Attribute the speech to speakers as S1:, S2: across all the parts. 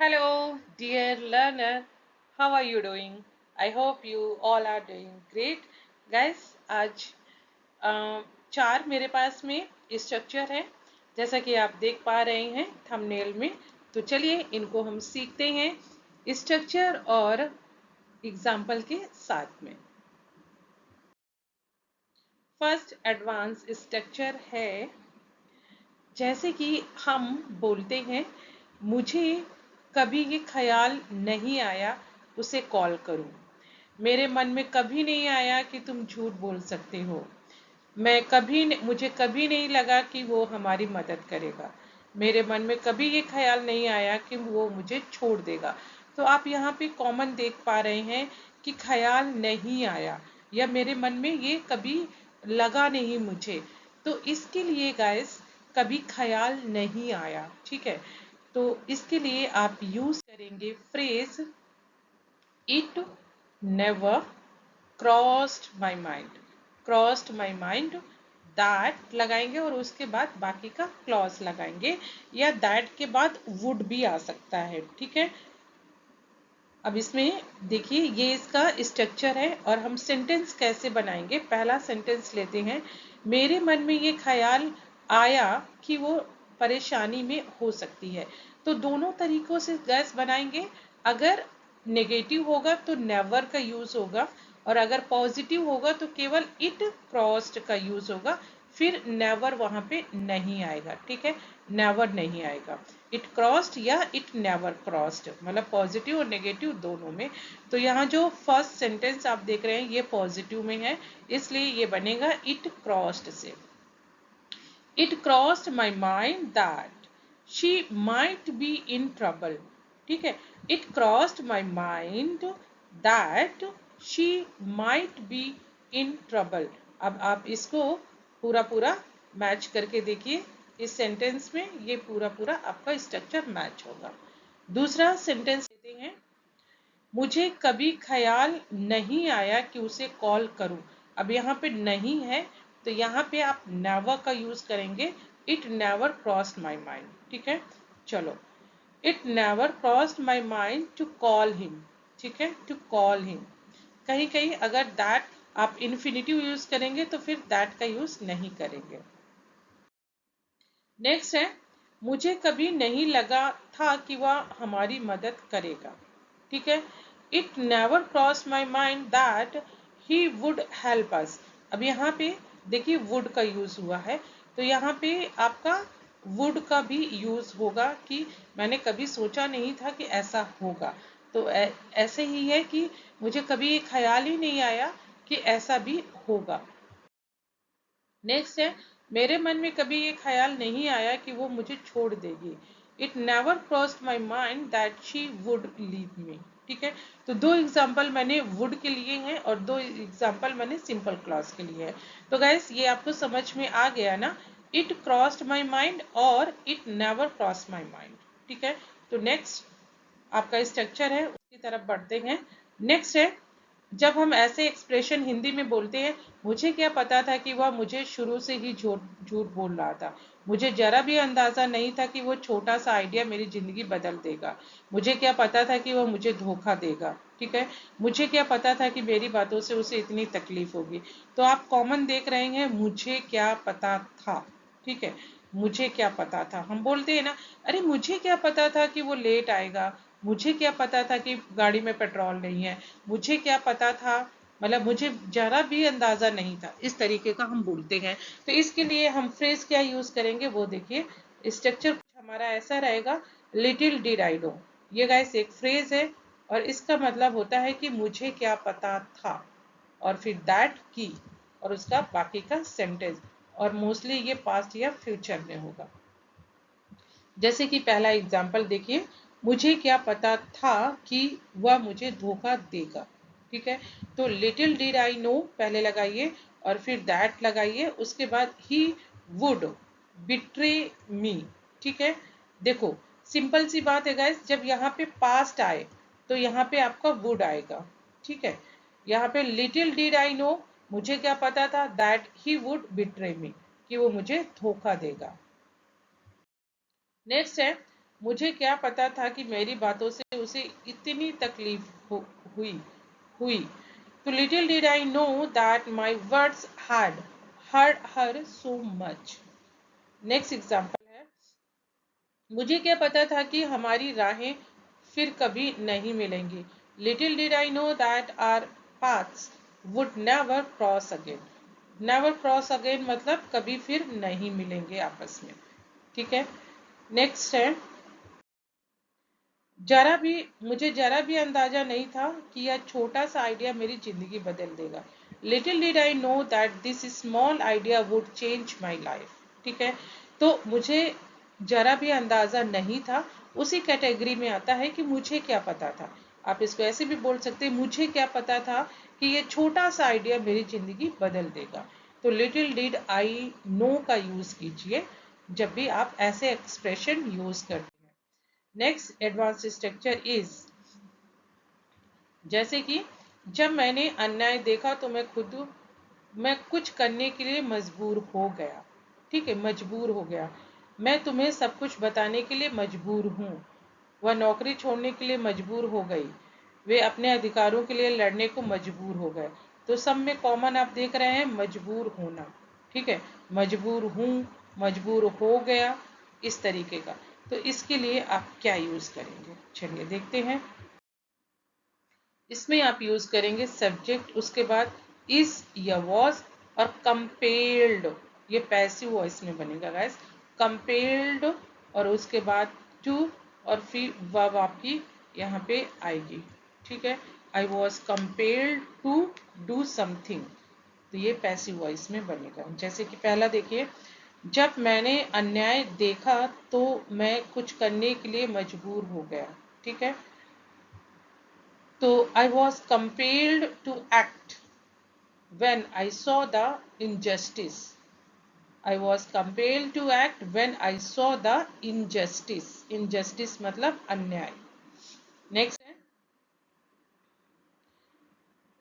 S1: Hello, dear learner. How are you doing? I hope you all are doing great. Guys, आज चार मेरे पास में structure है जैसा कि आप देख पा रहे हैं थंबनेल में। तो चलिए इनको हम सीखते हैं स्ट्रक्चर और एग्जाम्पल के साथ में। फर्स्ट एडवांस स्ट्रक्चर है जैसे कि हम बोलते हैं मुझे कभी ये ख्याल नहीं आया उसे कॉल करूं। मेरे मन में कभी नहीं आया कि तुम झूठ बोल सकते हो। मुझे कभी नहीं लगा कि वो हमारी मदद करेगा। मेरे मन में कभी ये ख्याल नहीं आया कि वो मुझे छोड़ देगा। तो आप यहाँ पे कॉमन देख पा रहे हैं कि ख्याल नहीं आया या मेरे मन में ये कभी लगा नहीं मुझे। तो इसके लिए गाइस कभी ख्याल नहीं आया, ठीक है। तो इसके लिए आप यूज करेंगे phrase it never crossed my mind. Crossed my mind that लगाएंगे और उसके बाद बाकी का क्लॉज लगाएंगे या दैट के बाद वुड भी आ सकता है, ठीक है। अब इसमें देखिए ये इसका स्ट्रक्चर है और हम सेंटेंस कैसे बनाएंगे। पहला सेंटेंस लेते हैं, मेरे मन में ये ख्याल आया कि वो परेशानी में हो सकती है। तो दोनों तरीकों से गैस बनाएंगे। अगर नेगेटिव होगा तो नेवर का यूज होगा और अगर पॉजिटिव होगा तो केवल इट क्रॉस्ड का यूज होगा। फिर नेवर वहां पे नहीं आएगा, ठीक है। नेवर नहीं आएगा, इट क्रॉस्ड या इट नेवर क्रॉस्ड, मतलब पॉजिटिव और नेगेटिव दोनों में। तो यहाँ जो फर्स्ट सेंटेंस आप देख रहे हैं ये पॉजिटिव में है, इसलिए ये बनेगा इट क्रॉस्ड से। It crossed my mind that she might be in trouble, ठीक है। It crossed my mind that she might be in trouble. अब आप इसको पूरा पूरा मैच करके देखिए। इस सेंटेंस में ये पूरा पूरा आपका स्ट्रक्चर मैच होगा। दूसरा सेंटेंस लेते हैं, मुझे कभी ख्याल नहीं आया कि उसे कॉल करूं। अब यहाँ पे नहीं है तो यहाँ पे आप नेवर का यूज करेंगे। It never crossed my mind, ठीक है। चलो, it never crossed my mind to call him, ठीक है, टू कॉल हिम। कहीं कहीं अगर दैट आप इन्फिनिटिव यूज करेंगे तो फिर दैट का यूज नहीं करेंगे। नेक्स्ट है, मुझे कभी नहीं लगा था कि वह हमारी मदद करेगा, ठीक है। It never cross my mind that he would help us. अब यहाँ पे देखिए वुड का यूज हुआ है तो यहाँ पे आपका वुड का भी यूज होगा कि मैंने कभी सोचा नहीं था कि ऐसा होगा। तो ऐसे ही है कि मुझे कभी ये ख्याल ही नहीं आया कि ऐसा भी होगा। नेक्स्ट है, मेरे मन में कभी ये ख्याल नहीं आया कि वो मुझे छोड़ देगी। It never crossed my mind that she would leave me, ठीक है। तो दो एग्जाम्पल मैंने वुड के लिए हैं और दो एग्जाम्पल मैंने सिंपल क्लॉज के लिए है। तो गैस ये आपको समझ में आ गया ना, इट क्रॉस्ड माई माइंड और it never cross my mind, ठीक है। तो नेक्स्ट आपका स्ट्रक्चर है उसकी तरफ बढ़ते हैं। नेक्स्ट है, जब हम ऐसे एक्सप्रेशन हिंदी में बोलते हैं, मुझे क्या पता था कि वह मुझे शुरू से ही झूठ झूठ बोल रहा था। मुझे जरा भी अंदाजा नहीं था कि वो छोटा सा आइडिया मेरी जिंदगी बदल देगा। मुझे क्या पता था कि वह मुझे धोखा देगा, ठीक है। मुझे क्या पता था कि मेरी बातों से उसे इतनी तकलीफ होगी। तो आप कॉमन देख रहे हैं, मुझे क्या पता था, ठीक है। मुझे क्या पता था, हम बोलते हैं ना, अरे मुझे क्या पता था कि वो लेट आएगा, मुझे क्या पता था कि गाड़ी में पेट्रोल नहीं है, मुझे क्या पता था, मतलब मुझे जरा भी अंदाजा नहीं था, इस तरीके का हम बोलते हैं। तो इसके लिए हम फ्रेज क्या यूज करेंगे वो देखिए। स्ट्रक्चर हमारा ऐसा रहेगा, लिटिल डिड आई नो। ये गाइस एक फ्रेज है और इसका मतलब होता है कि मुझे क्या पता था और फिर दैट की और उसका बाकी का सेंटेंस। और मोस्टली ये पास्ट या फ्यूचर में होगा। जैसे कि पहला एग्जाम्पल देखिए, मुझे क्या पता था कि वह मुझे धोखा देगा, ठीक है। तो लिटिल डिड आई नो पहले लगाइए और फिर दैट लगाइए, उसके बाद ही वुड बिट्रे मी, ठीक है। देखो सिंपल सी बात है गाइस, जब यहाँ पे पास्ट आए तो यहाँ पे आपका वुड आएगा, ठीक है। यहाँ पे लिटिल डिड आई नो, मुझे क्या पता था दैट ही वुड बिट्रे मी, कि वो मुझे धोखा देगा। नेक्स्ट है, मुझे क्या पता था कि मेरी बातों से उसे इतनी तकलीफ हुई हुई तो little did I know that my words had hurt her so much. Next example है, मुझे क्या पता था कि हमारी राहें फिर कभी नहीं मिलेंगी। Little did I know that our paths would never cross again. Never cross again मतलब कभी फिर नहीं मिलेंगे आपस में। ठीक है, नेक्स्ट है, मुझे जरा भी अंदाजा नहीं था कि यह छोटा सा आइडिया मेरी जिंदगी बदल देगा। Little did I know that this small idea would change my life. ठीक है, तो मुझे जरा भी अंदाजा नहीं था, उसी कैटेगरी में आता है कि मुझे क्या पता था। आप इसको ऐसे भी बोल सकते हैं, मुझे क्या पता था कि ये छोटा सा आइडिया मेरी जिंदगी बदल देगा। तो लिटिल डिड आई नो का यूज कीजिए जब भी आप ऐसे एक्सप्रेशन यूज करते हैं। नेक्स्ट एडवांस स्ट्रक्चर इज, जैसे कि जब मैंने अन्याय देखा तो मैं कुछ करने के लिए मजबूर हो गया। ठीक है, मजबूर हो गया। मैं तुम्हें सब कुछ बताने के लिए मजबूर हूँ। वह नौकरी छोड़ने के लिए मजबूर हो गई। वे अपने अधिकारों के लिए लड़ने को मजबूर हो गए। तो सब में कॉमन आप देख रहे हैं मजबूर होना। ठीक है, मजबूर हूँ, मजबूर हो गया, इस तरीके का। तो इसके लिए आप क्या यूज करेंगे, चलिए देखते हैं। इसमें आप यूज करेंगे सब्जेक्ट, उसके बाद इज या वॉज, और कंपेल्ड, ये पैसिव वॉइस में बनेगा गाइस। कंपेल्ड, और उसके बाद टू, और फिर वर्ब आपकी यहाँ पे आएगी। ठीक है, I was compelled to do something, तो ये पैसिव वॉइस में बनेगा। जैसे कि पहला देखिए, जब मैंने अन्याय देखा तो मैं कुछ करने के लिए मजबूर हो गया। ठीक है, तो I was compelled to act when I saw the injustice. I was compelled to act when I saw the injustice. Injustice मतलब अन्याय। नेक्स्ट है,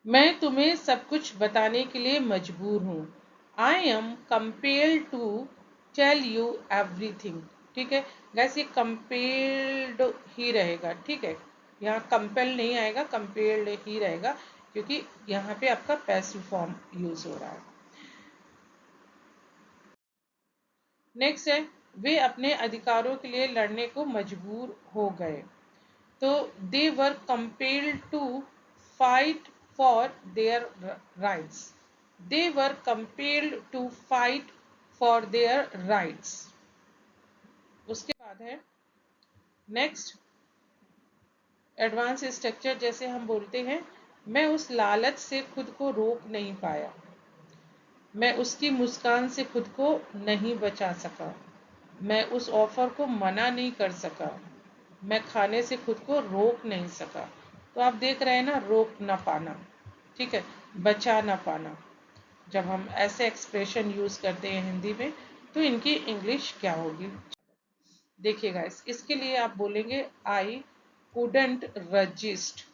S1: मैं तुम्हें सब कुछ बताने के लिए मजबूर हूँ। I am compelled to tell you everything. ठीक है गैस, ये कंपेल्ड ही रहेगा। ठीक है, यहाँ कंपेल नहीं आएगा, कंपेल्ड ही रहेगा, क्योंकि यहाँ पे आपका पैसिव फॉर्म यूज हो रहा है। नेक्स्ट है, वे अपने अधिकारों के लिए लड़ने को मजबूर हो गए। तो they were compelled to fight for their rights. They were compelled to fight for their rights. उसके बाद है नेक्स्ट एडवांस स्ट्रक्चर, जैसे हम बोलते हैं, मैं उस लालच से खुद को रोक नहीं पाया। मैं उसकी मुस्कान से खुद को नहीं बचा सका। मैं उस ऑफर को मना नहीं कर सका। मैं खाने से खुद को रोक नहीं सका। तो आप देख रहे हैं ना, रोक ना पाना। ठीक है, बचा ना पाना। जब हम ऐसे एक्सप्रेशन यूज करते हैं हिंदी में, तो इनकी इंग्लिश क्या होगी देखिएगा। इसके लिए आप बोलेंगे आई कुडंट रजिस्ट।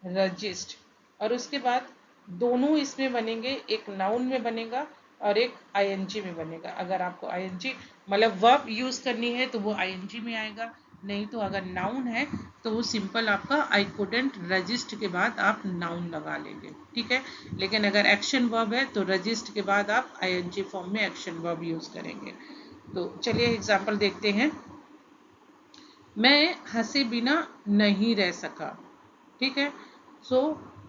S1: रजिस्ट, और उसके बाद दोनों इसमें बनेंगे, एक नाउन में बनेगा और एक आईएनजी में बनेगा। अगर आपको आईएनजी मतलब वर्ब यूज करनी है तो वो आईएनजी में आएगा, नहीं तो अगर नाउन है तो वो सिंपल आपका आई कुडंट रजिस्ट के बाद आप नाउन लगा लेंगे। ठीक है, लेकिन अगर एक्शन वर्ब है तो रजिस्ट के बाद आप आईएनजी फॉर्म में एक्शन वर्ब यूज करेंगे। तो चलिए एग्जाम्पल देखते हैं। मैं हंसे बिना नहीं रह सका। ठीक है, so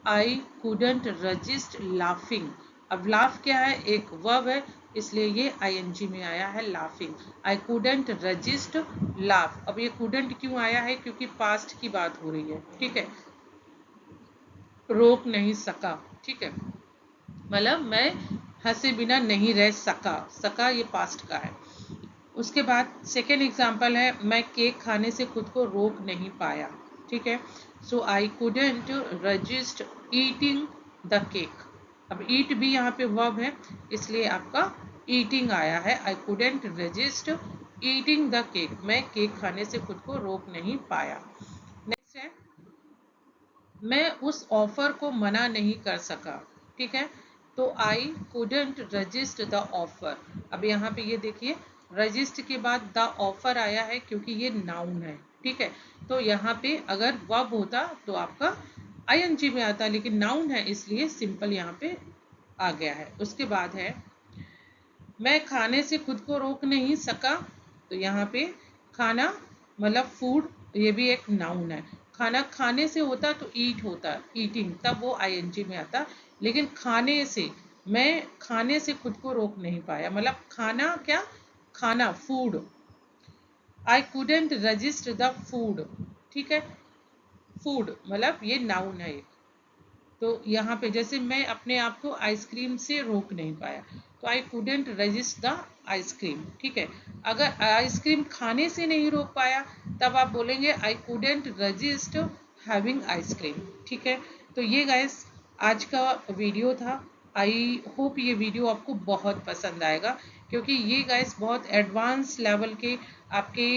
S1: I couldn't resist laughing. अब लाफ क्या है, एक वर्ब है, इसलिए ये आईएनजी में आया है लाफिंग। आई कुडंट रजिस्ट लाफ। अब ये कुडंट क्यों आया है, क्योंकि पास्ट की बात हो रही है। ठीक है, रोक नहीं सका। ठीक है, मतलब मैं हंसे बिना नहीं रह सका। सका ये पास्ट का है। उसके बाद सेकेंड एग्जाम्पल है, मैं केक खाने से खुद को रोक नहीं पाया। ठीक है, so I couldn't resist eating the cake. अब ईट भी यहाँ पे वर्ब है, इसलिए आपका ईटिंग आया है। आई couldn't resist eating the cake. मैं केक खाने से खुद को रोक नहीं पाया। नेक्स्ट है, मैं उस ऑफर को मना नहीं कर सका। ठीक है, तो आई कुडंट रजिस्ट द ऑफर। अब यहाँ पे ये देखिए, रजिस्ट के बाद द ऑफर आया है क्योंकि ये नाउन है, ठीक है। तो यहाँ पे अगर वर्ब होता तो आपका आईएनजी में आता, लेकिन नाउन है इसलिए सिंपल यहाँ पे आ गया है। उसके बाद है मैं खाने से खुद को रोक नहीं सका, तो यहाँ पे खाना मतलब फूड, ये भी एक नाउन है। खाना खाने से होता तो ईट होता, ईटिंग, तब वो आईएनजी में आता। लेकिन खाने से, मैं खाने से खुद को रोक नहीं पाया, मतलब खाना क्या, खाना, food. I couldn't resist the food, ठीक है। फूड मतलब ये नाउन है। तो यहाँ पे जैसे मैं अपने आप को आइसक्रीम से रोक नहीं पाया, तो I couldn't resist the ice cream, ठीक है। अगर आइसक्रीम खाने से नहीं रोक पाया तब आप बोलेंगे I couldn't resist having ice cream, ठीक है। तो ये गाइस आज का वीडियो था। आई होप ये वीडियो आपको बहुत पसंद आएगा, क्योंकि ये गाइस बहुत एडवांस लेवल के आपके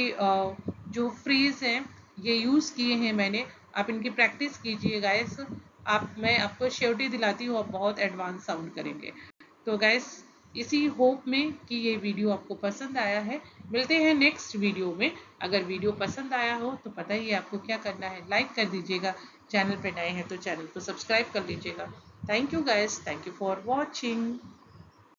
S1: जो फ्रेज हैं ये यूज़ किए हैं मैंने। आप इनकी प्रैक्टिस कीजिए गाइस। मैं आपको श्योरिटी दिलाती हूँ आप बहुत एडवांस साउंड करेंगे। तो गाइस इसी होप में कि ये वीडियो आपको पसंद आया है, मिलते हैं नेक्स्ट वीडियो में। अगर वीडियो पसंद आया हो तो पता ही है आपको क्या करना है, लाइक कर दीजिएगा, चैनल पे नए हैं तो चैनल को सब्सक्राइब कर लीजिएगा। Thank you guys, thank you for watching.